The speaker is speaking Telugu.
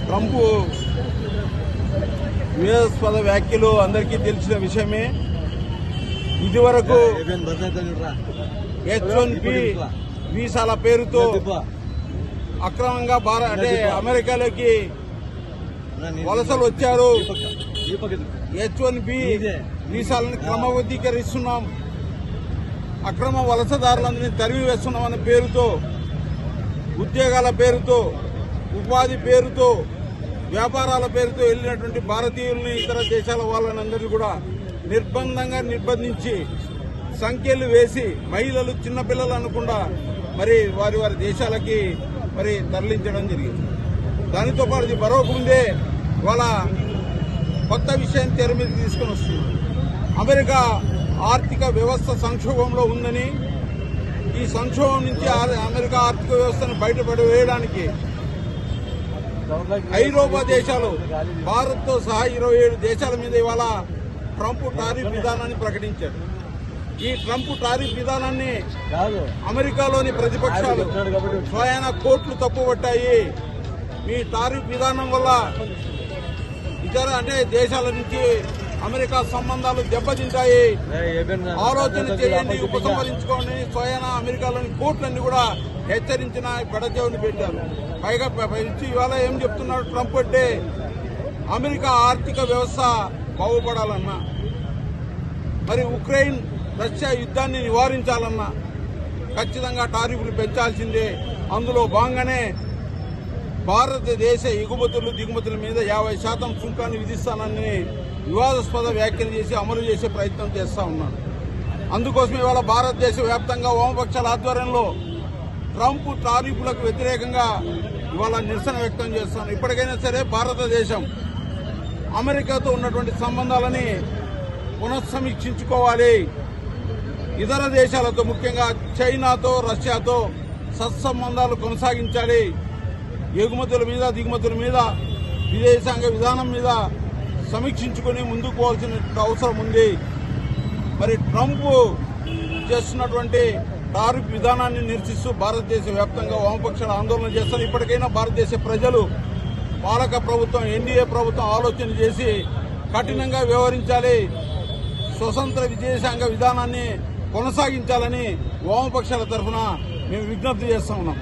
ట్రంప్ వివాదాస్పద వ్యాఖ్యలు అందరికీ తెలిసిన విషయమే. ఇదివరకు H1B వీసాల పేరుతో అక్రమంగా అంటే అమెరికాలోకి వలసలు వచ్చారు. H1B వీసాలను క్రమబద్ధీకరిస్తున్నాం, అక్రమ వలసదారులందరినీ తరిమి వేస్తున్నామన్న పేరుతో, ఉద్యోగాల పేరుతో, ఉపాధి పేరుతో, వ్యాపారాల పేరుతో వెళ్ళినటువంటి భారతీయుల్ని, ఇతర దేశాల వాళ్ళనందరినీ కూడా నిర్బంధించి సంఖ్యలు వేసి మహిళలు, చిన్నపిల్లలు అనకుండా మరి వారి వారి దేశాలకి మరి తరలించడం జరిగింది. దానితో పాటు మరొక ముందే వాళ్ళ కొత్త విషయాన్ని తెర మీద తీసుకుని వస్తుంది. అమెరికా ఆర్థిక వ్యవస్థ సంక్షోభంలో ఉందని, ఈ సంక్షోభం నుంచి అమెరికా ఆర్థిక వ్యవస్థను బయటపడవేయడానికి ఐరోపా దేశాలు, భారత్తో సహా 27 దేశాల మీద ఇవాళ ట్రంప్ టారిఫ్ విధానాన్ని ప్రకటించారు. ఈ ట్రంప్ టారిఫ్ విధానాన్ని అమెరికాలోని ప్రతిపక్షాలు స్వయాన కోర్టులు తప్పుపట్టాయి. మీ టారిఫ్ విధానం వల్ల ఇతర దేశాల నుంచి అమెరికా సంబంధాలు దెబ్బతింటాయి, ఆలోచన చేయండి, ఉపసంహరించుకోండి. స్వయాన అమెరికాలోని కోర్టులన్నీ కూడా హెచ్చరించిన పెడచెవిని పెట్టారు. పైగా ఇవాళ ఏం చెప్తున్నాడు ట్రంప్ అంటే, అమెరికా ఆర్థిక వ్యవస్థ బాగుపడాలన్నా, మరి ఉక్రెయిన్ రష్యా యుద్ధాన్ని నివారించాలన్నా ఖచ్చితంగా టారిఫ్లు పెంచాల్సిందే. అందులో భాగంగానే భారతదేశ ఎగుమతులు దిగుమతుల మీద 50% సుంకాన్ని విధిస్తానని వివాదాస్పద వ్యాఖ్యలు చేసి అమలు చేసే ప్రయత్నం చేస్తా ఉన్నాడు. అందుకోసమే ఇవాళ భారతదేశ వ్యాప్తంగా వామపక్షాల ఆధ్వర్యంలో ట్రంప్ టారిఫ్లకు వ్యతిరేకంగా ఇవాళ నిరసన వ్యక్తం చేస్తాను. ఇప్పటికైనా సరే భారతదేశం అమెరికాతో ఉన్నటువంటి సంబంధాలని పునఃసమీక్షించుకోవాలి. ఇతర దేశాలతో, ముఖ్యంగా చైనాతో, రష్యాతో సత్సంబంధాలు కొనసాగించాలి. ఎగుమతుల మీద, దిగుమతుల మీద, విదేశాంగ విధానం మీద సమీక్షించుకుని ముందుకు పోవాల్సిన అవసరం ఉంది. మరి ట్రంప్ చేస్తున్నటువంటి టారిఫ్ విధానాన్ని నిరసిస్తూ భారతదేశ వ్యాప్తంగా వామపక్షాలు ఆందోళన చేస్తారు. ఇప్పటికైనా భారతదేశ ప్రజలు, పాలక ప్రభుత్వం, ఎన్డీఏ ప్రభుత్వం ఆలోచన చేసి కఠినంగా వ్యవహరించాలి, స్వతంత్ర విదేశాంగ విధానాన్ని కొనసాగించాలని వామపక్షాల తరఫున మేము విజ్ఞప్తి చేస్తా ఉన్నాం.